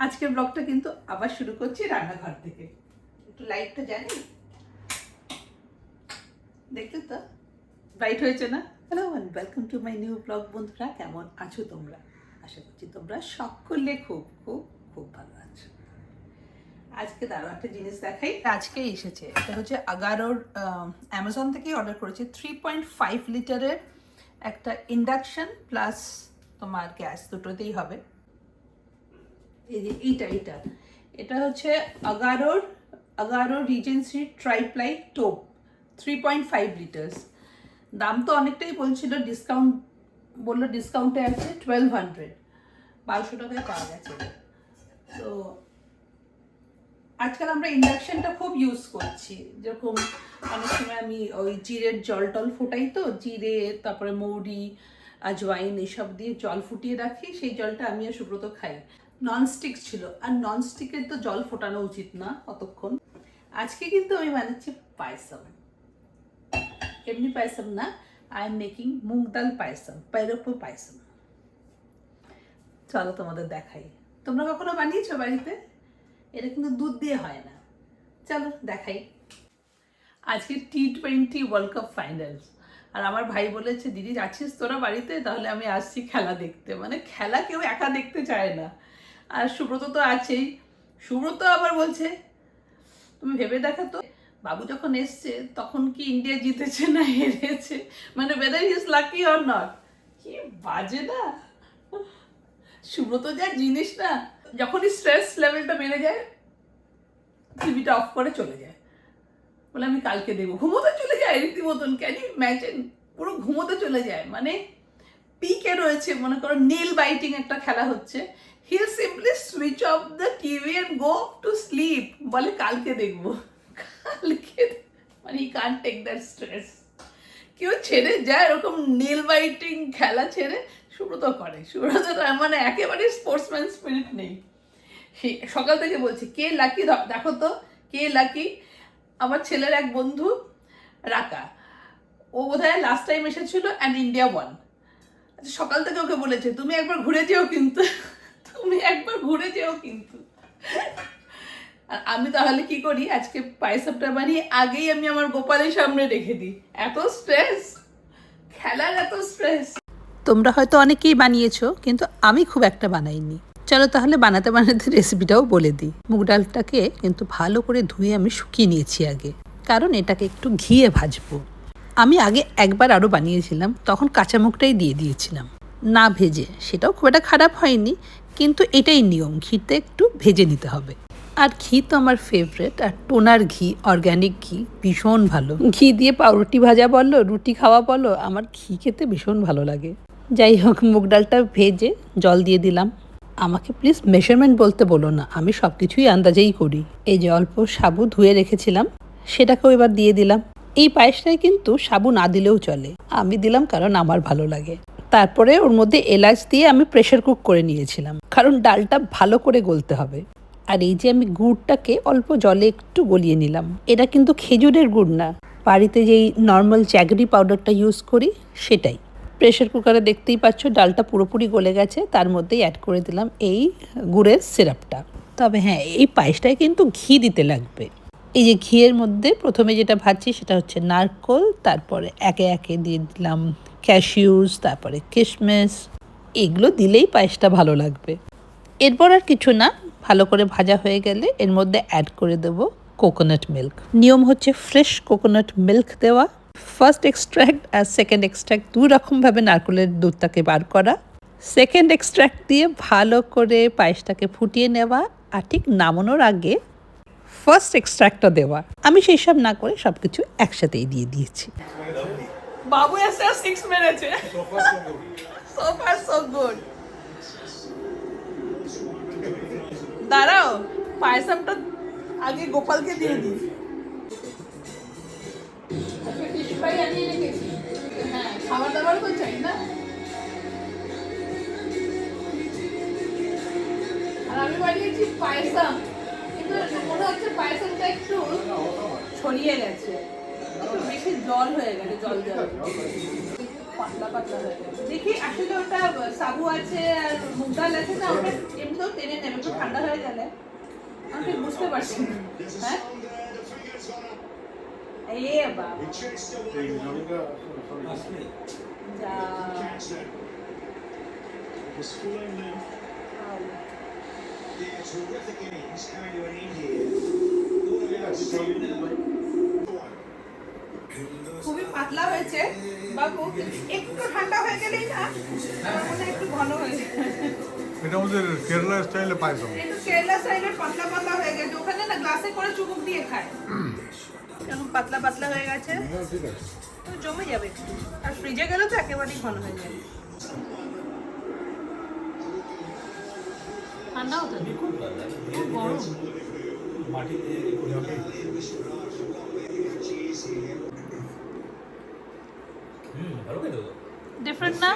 আজকের ব্লগটা কিন্তু আবার শুরু করছি রান্নাঘর থেকে। একটু লাইটটা জানি, দেখলে তো ব্রাইট হয়েছে না? Hello and welcome to my new blog. বন্ধুরা, কেমন আছো তোমরা? আশা করছি তোমরা সকলে খুব খুব খুব ভালো আছো। আজকে দাঁড়ো একটা জিনিস দেখাই, আজকেই এসেছে। এটা হচ্ছে আগারোর, অ্যামাজন থেকেই অর্ডার করেছি। 3.5 লিটারের একটা ইন্ডাকশন প্লাস তোমার গ্যাস, দুটোতেই হবে। এই যে এটা হচ্ছে আগারোর রিজেন্সি ট্রাইপ্লাই টোপ 3.5 লিটার্স। দাম তো অনেকটাই বলছিল, ডিসকাউন্ট বললো ডিসকাউন্টে আছে 1200, 1200 টাকায় পাওয়া গেছে। তো আজকাল আমরা ইন্ডাকশনটা খুব ইউজ করছি। যেরকম অনেক সময় আমি ওই জিরের জল টল ফোটাই, তো জিরে তারপরে মৌরি আজওয়াইন এইসব দিয়ে জল ফুটিয়ে রাখি, সেই জলটা আমি আর সুব্রত খাই। ননস্টিক ছিল, আর ননস্টিকের তো জল ফোটানো উচিত না অতক্ষণ। আজকে কিন্তু আমি বানাচ্ছি পায়সম। এমনি পায়সম না, আই এম মেকিং মুগ ডাল পায়সম, পাইরপ্পো পায়সম। চলো তোমাদের দেখাই। তোমরা কখনো বানিয়েছো বাড়িতে? এটা কিন্তু দুধ দিয়ে হয় না। চলো দেখাই। আজকে T20 ওয়ার্ল্ড কাপ ফাইনালস, আর আমার ভাই বলেছে দিদি যাচ্ছিস তোরা বাড়িতে? তাহলে আমি আসছি খেলা দেখতে। মানে খেলা কেউ একা দেখতে চায় না। আর সুব্রত তো আছেই। সুব্রত আবার বলছে তুমি ভেবে দেখো তো, বাবু যখন এসছে তখন কি ইন্ডিয়া জিতেছে না হেরেছে, মানে whether he is lucky or not। কি বাজে না সুব্রত, যা জিনিস না, যখনই স্ট্রেস লেভেলটা বেড়ে যায় টিভিটা অফ করে চলে যায়, বলে আমি কালকে দেবো। ঘুমোতে চলে যায় রীতিমতন, ক্যান ইউ ইম্যাজিন? পুরো ঘুমোতে চলে যায়, মানে পিকে রয়েছে। মনে করো নেল বাইটিং একটা খেলা হচ্ছে, he'll simply switch off the TV and go to sleep, বলে কালকে দেখবো কালকে। মানে he can't take that stress। কেউ ছেড়ে যায় এরকম নেল বাইটিং খেলা ছেড়ে, সুব্রত করে। সুব্রত মানে একেবারে স্পোর্টসম্যান স্পিরিট নেই। সকাল থেকে বলছে কে লাকি, দেখো তো কে লাকি। আমার ছেলের এক বন্ধু রাকা, ও বোধহয় লাস্ট টাইম এসেছিল অ্যান্ড ইন্ডিয়া ওয়ান। আচ্ছা, সকাল থেকে ওকে বলেছে তুমি একবার ঘুরে যেও কিন্তু, তুমি একবার ঘুরে যেও কিন্তু। আর আমি তাহলে কি করি, আজকে পায়সমটা বানিয়ে আগেই আমি আমার গোপালের সামনে রেখে দিই। এত স্ট্রেস, খেলার এত স্ট্রেস। তোমরা হয়তো অনেকেই বানিয়েছো, কিন্তু আমি খুব একটা বানাইনি। চলো তাহলে বানাতে বানাতে রেসিপিটাও বলে দিই। মুগ ডালটাকে কিন্তু ভালো করে ধুয়ে আমি শুকিয়ে নিয়েছি আগে, কারণ এটাকে একটু ঘিয়ে ভাজবো। আমি আগে একবার আরও বানিয়েছিলাম, তখন কাঁচা মুগটাই দিয়ে দিয়েছিলাম না ভেজে, সেটাও খুব একটা খারাপ হয়নি। কিন্তু এটাই নিয়ম, ঘিতে একটু ভেজে নিতে হবে। আর ঘি তো আমার ফেভারেট, আর টোনার ঘি, অর্গ্যানিক ঘি ভীষণ ভালো। ঘি দিয়ে পাউরুটি ভাজা বলো, রুটি খাওয়া বলো, আমার ঘি খেতে ভীষণ ভালো লাগে। যাই হোক, মুগ ডালটা ভেজে জল দিয়ে দিলাম। আমাকে প্লিজ মেজারমেন্ট বলতে বলো না, আমি সব কিছুই আন্দাজেই করি। এই যে অল্প সাবু ধুয়ে রেখেছিলাম, সেটাকেও এবার দিয়ে দিলাম। এই পায়েসটায় কিন্তু সাবু না দিলেও চলে, আমি দিলাম কারণ আমার ভালো লাগে। তারপরে ওর মধ্যে এলাচ দিয়ে আমি প্রেশার কুক করে নিয়েছিলাম, কারণ ডালটা ভালো করে গলতে হবে। আর এই যে আমি গুড়টাকে অল্প জলে একটু গলিয়ে নিলাম। এটা কিন্তু খেজুরের গুড় না, বাড়িতে যেই নর্মাল জ্যাগরি পাউডারটা ইউজ করি সেটাই। প্রেশার কুকারে দেখতেই পাচ্ছ ডালটা পুরোপুরি গলে গেছে, তার মধ্যেই অ্যাড করে দিলাম এই গুড়ের সিরাপটা। তবে হ্যাঁ, এই পায়েসটায় কিন্তু ঘি দিতে লাগবে। এই যে ঘিয়ের মধ্যে প্রথমে যেটা ভাজছি সেটা হচ্ছে নারকোল, তারপরে একে একে দিয়ে দিলাম ক্যাশিউস, তারপরে কিশমিশ। এগুলো দিলেই পায়েসটা ভালো লাগবে। এরপর আর কিছু না, ভালো করে ভাজা হয়ে গেলে এর মধ্যে অ্যাড করে দেবো কোকোনাট মিল্ক। নিয়ম হচ্ছে ফ্রেশ কোকোনাট মিল্ক দেওয়া। ফার্স্ট এক্সট্র্যাক্ট আর সেকেন্ড এক্সট্র্যাক্ট দুই রকমভাবে নারকেলের দুধটাকে বার করা। সেকেন্ড এক্সট্র্যাক্ট দিয়ে ভালো করে পায়েসটাকে ফুটিয়ে নেওয়া, আর ঠিক নামানোর আগে ফার্স্ট এক্সট্র্যাক্টটা দেওয়া। আমি সেই সব না করে সব কিছু একসাথেই দিয়ে দিয়েছি। বাবু এসে 6 মেরেছে। So far so good. দাঁড়াও, পায়সমটা আগে গোপালকে দিয়ে দিই। ফিশ ফ্রাই আনিয়ে রেখেছি, হ্যাঁ খাবার দাবার তো চাই না। আর আমি বানিয়েছি পায়সম, কিন্তু মনে হচ্ছে পায়সমটা একটু ছড়িয়ে গেছে, একটু বেশি জল হয়ে গেছে, জল জল পাতলা পাতলা হয়ে গেছে। দেখি আসলে ওটা সাবু আছে আর মুগ ডাল আছে না, ওটা এমনিতেও টেনে নেবে, একটু ঠান্ডা হয়ে বুঝতে পারছি না। হ্যাঁ এ বাবা যা খুবই পাতলা হয়েছে বাবু, একটু ঠান্ডা হয়ে গেলেই না আমার মনে হয় একটু ঘন হয়ে যাবে। এটা আমাদের কেরালা স্টাইলে পায়সাম। একটু কেরালা স্টাইলের পাতলা পাতলা হয়ে গেছে, ওখানে না গ্লাসে করে চুমুক দিয়ে খায়, এরকম পাতলা পাতলা হয়ে গেছে, ঠিক আছে। তো জমে যাবে একটু। আর ফ্রিজে গেলে তো একেবারেই ঘন হয়ে যাবে। ঠান্ডা হতো না, খুব গরম। ডিফারেন্ট না?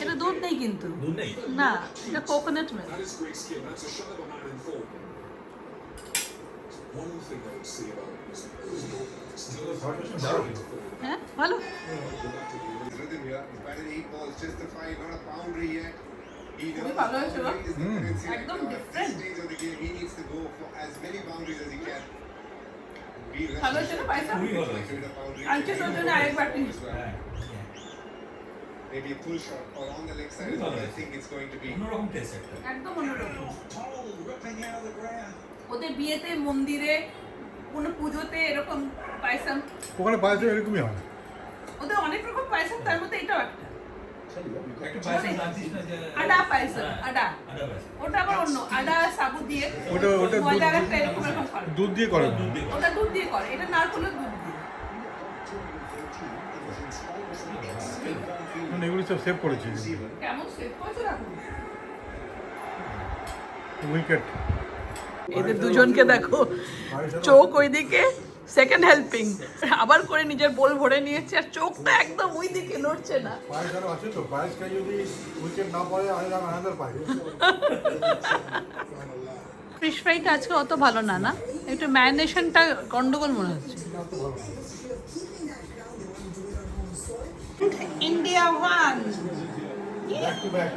এটা দুধ নেই কিন্তু, না এটা কোকোনাট মিল্ক। হ্যাঁ ভালো। খুবই ভালো হয়েছে বা? একদম ডিফারেন্ট। ভালো হয়েছে না পায়সা? আনছে তোর জন্য আরেক বাটি। Maybe a pull shot or on the leg side. I think it's going to be. একদম অন্যরকম। ওদের বিয়েতে, মন্দিরে, কোনো পুজোতে এরকম পায়সা। ওখানে পায়সা এরকমই হয়। ওদের অনেক রকম পায়সা, তার মধ্যে এটাও একটা। আডা পায়সা, আডা। ওটা আবার অন্য, আডা সাবু দিয়ে। ওটা ময়দা একটা এরকম এরকম করে। দুধ দিয়ে করে। ওটা দুধ দিয়ে করে, এটা নারকেলের দুধ দিয়ে। মানে এগুলো সব সেভ করেছি। কেমন সেভ করেছে রাখুন। উইকেট। এদের দুজনকে দেখো, চোখ ওইদিকে, সেকেন্ড হেল্পিং আবার করে নিজের বোল ভরে নিয়েছে, আর চোখটা একদম ওইদিকে নড়ছে না। পায়েস আরো আছে তো, পায়েস খাই যদি উইকেট না পড়ে আনাদার পাই। ফিশ ফ্রাইটা আজকে অত ভালো না, না একটু ম্যারিনেশনটা গন্ডগোল মনে হচ্ছে। India one. Back to back.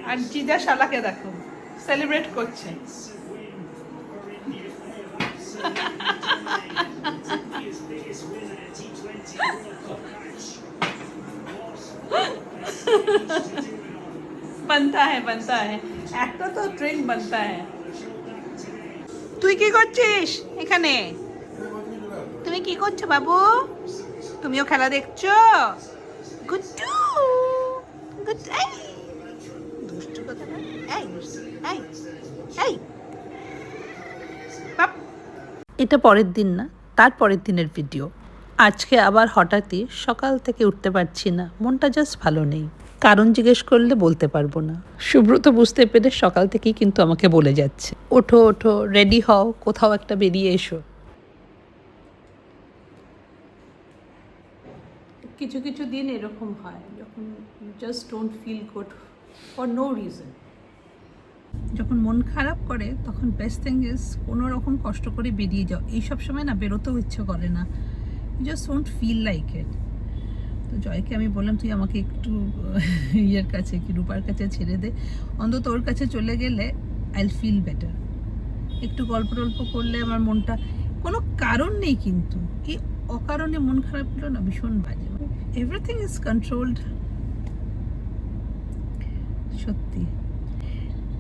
আর জিজা শালাকে দেখো সেলিব্রেট করছে। बनता है बनता है, একটা তো ড্রিঙ্ক बनता है। তুই কি করছিস এখানে? তুমি কি করছো বাবু? তুমিও খেলা দেখছো? গুড্ডু গুড, এই দুষ্টু কথা না, এই দুষ্টু, এই এই বাপ। এটা পরের দিন না, তার পরের দিনের ভিডিও। আজকে আবার হঠাৎই সকাল থেকে উঠতে পারছি না, মনটা জাস্ট ভালো নেই। কারণ জিজ্ঞেস করলে বলতে পারবো না। সুব্রত বুঝতে পেরে সকাল থেকেই কিন্তু আমাকে বলে যাচ্ছে, ওঠো ওঠো, রেডি হও, কোথাও একটা বেরিয়ে এসো। কিছু কিছু দিন এরকম হয় যখন just don't feel good for no reason. যখন মন খারাপ করে তখন বেস্ট থিং ইজ কোনো রকম কষ্ট করে বেরিয়ে যাও। এইসব সময় না বেরোতেও ইচ্ছে করে না, just don't feel like it. তো জয়কে আমি বললাম তুই আমাকে একটু ইয়ের কাছে, কি রূপার কাছে ছেড়ে দে, অন্তত ওর কাছে চলে গেলে আই উইল ফিল বেটার। একটু গল্প টল্প করলে আমার মনটা, কোনো কারণ নেই কিন্তু এই অকারণে মন খারাপ হলো না, ভীষণ বাজে। Everything is controlled. সত্যি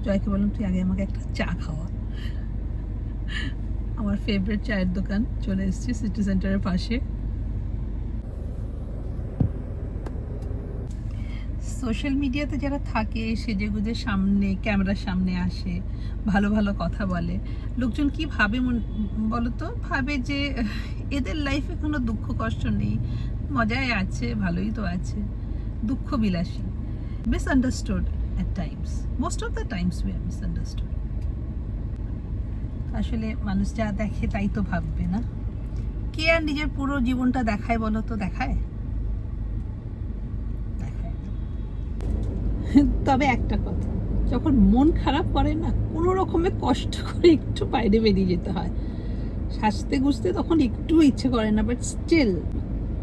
জয়কে বললাম তুই আগে আমাকে একটা চা খাওয়া। আমার ফেভারিট চায়ের দোকান চলে এসেছি সিটি সেন্টারের পাশে। সোশ্যাল মিডিয়াতে যারা থাকে সেজেগুজে সামনে, ক্যামেরার সামনে আসে, ভালো ভালো কথা বলে, লোকজন কি ভাবে বলো তো? ভাবে যে এদের লাইফে কোনো দুঃখ কষ্ট নেই, মজায় আছে, ভালোই তো আছে। দুঃখ বিলাসী, misunderstood at times, most of the times we are misunderstood. আসলে মানুষ যা দেখে তাই তো ভাববে, না? কে আর নিজের পুরো জীবনটা দেখায় বলো তো? দেখায়? দেখায় না। তবে একটা কথা, যখন মন খারাপ করে না, কোনো রকমে কষ্ট করে একটু বাইরে বেরিয়ে যেতে হয়। সাজতে গুছতে তখন একটু ইচ্ছে করে না, বাট স্টিল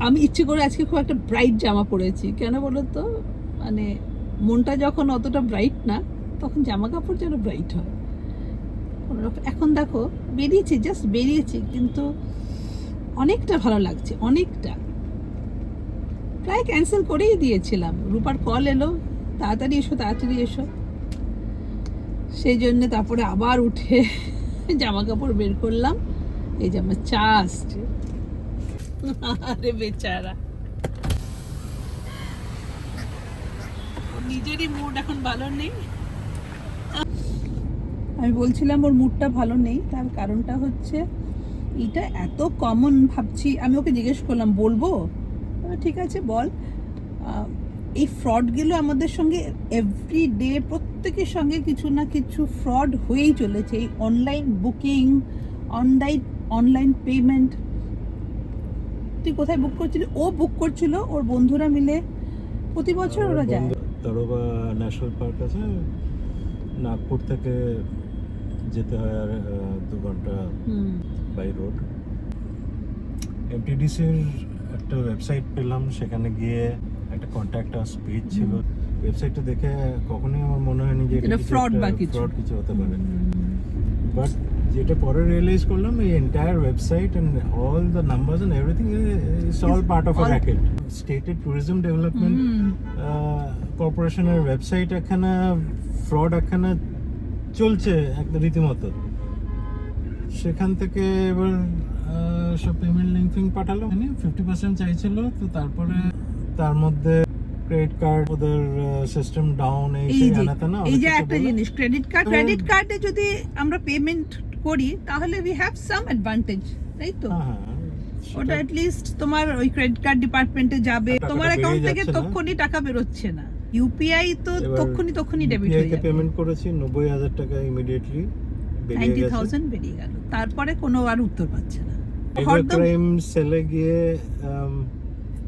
আমি ইচ্ছে করে আজকে খুব একটা ব্রাইট জামা পরেছি। কেন বলো তো? মানে মনটা যখন অতটা ব্রাইট না, তখন জামা কাপড় যেন ব্রাইট হয় কোনোরকম। এখন দেখো বেরিয়েছে, জাস্ট বেরিয়েছে, কিন্তু অনেকটা ভালো লাগছে, অনেকটা। প্রায় ক্যান্সেল করেই দিয়েছিলাম, রূপার কল এলো তাড়াতাড়ি এসো তাড়াতাড়ি এসো, সেই জন্য তারপরে আবার উঠে জামা কাপড় বের করলাম। এই যে আমার চা আসছে, আরে বেচারা, ওর নিজেরই মুড এখন ভালো নেই। আমি বলছিলাম ওর মুডটা ভালো নেই, তার কারণটা হচ্ছে এটা এত কমন ভাবছি। আমি ওকে জিজ্ঞেস করলাম বলবো, ঠিক আছে বল। এই ফ্রডগুলো আমাদের সঙ্গে এভরি ডে, প্রত্যেকের সঙ্গে কিছু না কিছু ফ্রড হয়েই চলেছে। এই অনলাইন বুকিং, অনলাইন পেমেন্ট। তুই কোথায় বুক করছিলি? ও বুক করছিল, ওর বন্ধুরা মিলে প্রতি বছর ওরা যায়। তারোবা ন্যাশনাল পার্ক আছে, নাগপুর থেকে যেতে হয় আর 2 ঘন্টা বাই রোড। এমটিডিসির একটা ওয়েবসাইট পেলাম, সেখানে গিয়ে একটা কন্ট্যাক্ট আস পেজ ছিল। ওয়েবসাইটটা দেখে কখনোই আমার মনে হয়নি যে এটা ফ্রড বা কিছু কিছু হতে পারে, বাট যেটা পরে রিয়েলাইজ করলাম, এই entire website and all the numbers and everything is all part of a racket. স্টেটের ট্যুরিজম ডেভেলপমেন্ট কর্পোরেশনের ওয়েবসাইট একখানা ফ্রড একখানা চলছে একদম রীতিমতো। সেখান থেকে এবার সব পেমেন্ট লিঙ্কিং পাঠালো, 50% চাইছিল, তো তারপরে তার মধ্যে ক্রেডিট কার্ড, ওদের সিস্টেম ডাউন, এই যে একটা জিনিস, ক্রেডিট কার্ডে যদি আমরা পেমেন্ট করি তাহলে উই হ্যাভ সাম অ্যাডভান্টেজ, তাই তো? ওটা অ্যাট লিস্ট তোমার ওই ক্রেডিট কার্ড ডিপার্টমেন্টে যাবে, তোমার অ্যাকাউন্ট থেকে তখনই টাকা বেরোচ্ছে না। ইউপিআই তো তখনই ডেবিট হয়ে যাবে। পেমেন্ট করেছি 90,000 টাকা ইমিডিয়েটলি, 90,000 বেরিয়ে গেল, তারপরে কোনো আর উত্তর পাচ্ছে না। ক্রাইম সেলে গিয়ে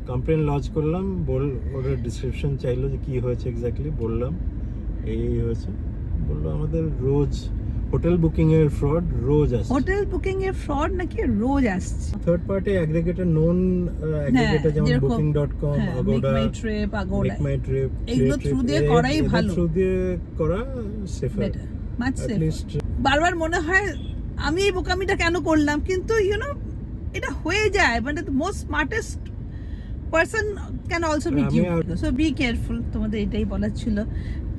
কমপ্লেন লজ করলাম, ওদের ডিসক্রিপশন চাইলো যে কি হয়েছে এক্স্যাক্টলি, বললাম এই হয়েছে। বললো আমাদের রোজ হোটেল বুকিং এর ফ্রড রোজ আসছে। হোটেল বুকিং এর ফ্রড নাকি রোজ আসছে? Third party aggregator, known aggregator যেমন booking.com, Agoda, Make My Trip, এগুলো থ্রু দিয়ে করাই ভালো, থ্রু দিয়ে করা safer, much at safer. Least বারবার মনে হয় আমি এই বোকামিটা কেন করলাম, কিন্তু এটা হয়ে যায়। মানে most smartest person can also be you, so be careful. তোমাদের এটাই বলার ছিল।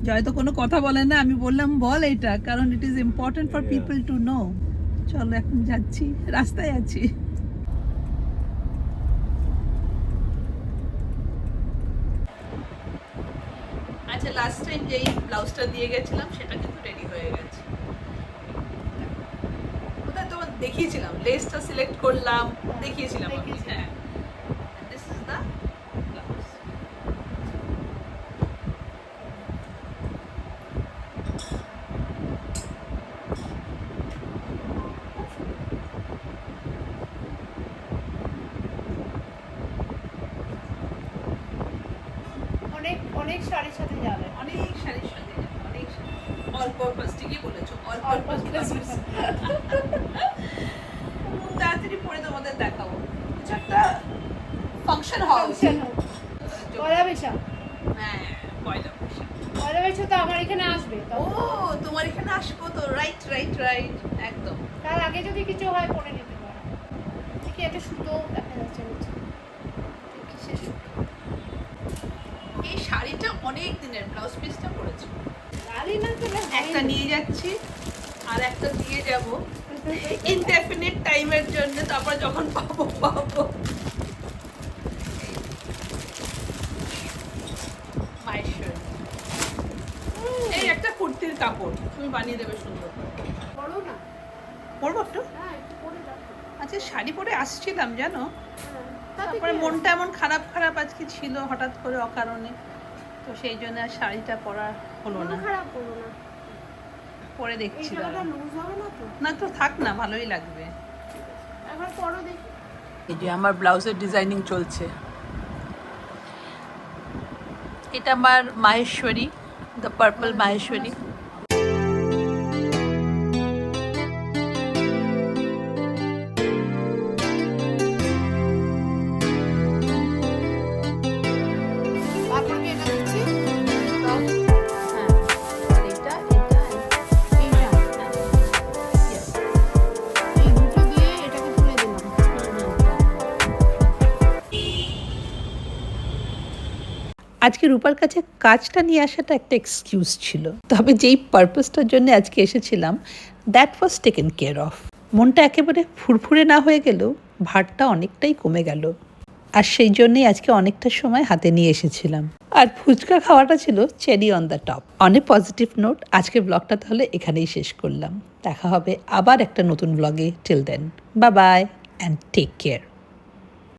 জয় তো কোনো কথা বলে না, আমি বললাম বল এটা, কারণ it is important for people to know. চলো এখন যাচ্ছি, রাস্তায় আছি। আচ্ছা, লাস্ট টাইম যেই ব্লাউজটা দিয়ে গেছিলাম সেটা কিন্তু রেডি হয়ে গেছে। কোথায় তোমার দেখিয়েছিলাম, লেসটা সিলেক্ট করলাম, দেখিয়েছিলাম আমি। হ্যাঁ, দিস ইজ দ্য ব্লাউজ। অনেক শাড়ির সাথে যাবে, অনেক শাড়ির সাথে যাবে, অনেক শাড়ি। অল পারপাস, ঠিকই বলেছো, অল পারপাস। তাড়াতাড়ি পরে তোমাদের দেখাবো, কিছু একটা ফাংশন হওয়া উচিত। পয়লা বৈশাখ। হ্যাঁ, পয়লা বৈশাখ। পয়লা বৈশাখ তো আমার এখানে আসবে, ও তোমার এখানে আসবো তো, রাইট একদম। তার আগে যদি কিছু হয় পরে নিতে পারো। দেখি একটা সুতো দেখা যাচ্ছে নিচে, কিসের সুতো? এই শাড়িটা অনেক দিনের, ব্লাউজ পিসটা পরেছো। জানি না তো, একটা নিয়ে যাচ্ছি আর একটা দিয়ে যাব ইনডেফিনিট টাইমের জন্য, তারপর যখন পাবো। এই একটা কুর্তির কাপড় তুমি বানিয়ে দেবে সুন্দর করে। পরো না। পরবো একটু? হ্যাঁ, একটু পরে যাও। আচ্ছা, শাড়ি পরে আসছিলাম জানো, তাতে তারপরে কি মনটা এমন খারাপ আজকে ছিল হঠাৎ করে অকারণে, তো সেই জন্য আর শাড়িটা পরা হলো না। খারাপ করো না, পরে এই দেখছি জায়গাটা লুজ হবে না তো? না, তো থাক না, ভালোই লাগবে। একবার পরো দেখি। এই যে আমার ব্লাউজের ডিজাইনিং চলছে। এটা আমার মাহেশ্বরী, দ্য পার্পল মাহেশ্বরী। তারপর কি এটা দিচ্ছি? হ্যাঁ, আর এটা আজকে রূপার কাছে কাজটা নিয়ে আসাটা একটা এক্সকিউজ ছিল, তবে যেই পারপাসটার জন্য আজকে এসেছিলাম that was taken care of. মনটা একেবারে ফুরফুরে না হয়ে গেলেও ভারটা অনেকটাই কমে গেল, আর সেই জন্যই আজকে অনেকটা সময় হাতে নিয়ে এসেছিলাম। আর ফুচকা খাওয়াটা ছিল চেরি অন দ্য টপ। অনেক পজিটিভ নোট, আজকের ব্লগটা তাহলে এখানেই শেষ করলাম। দেখা হবে আবার একটা নতুন ব্লগে। Till then, bye bye and take care.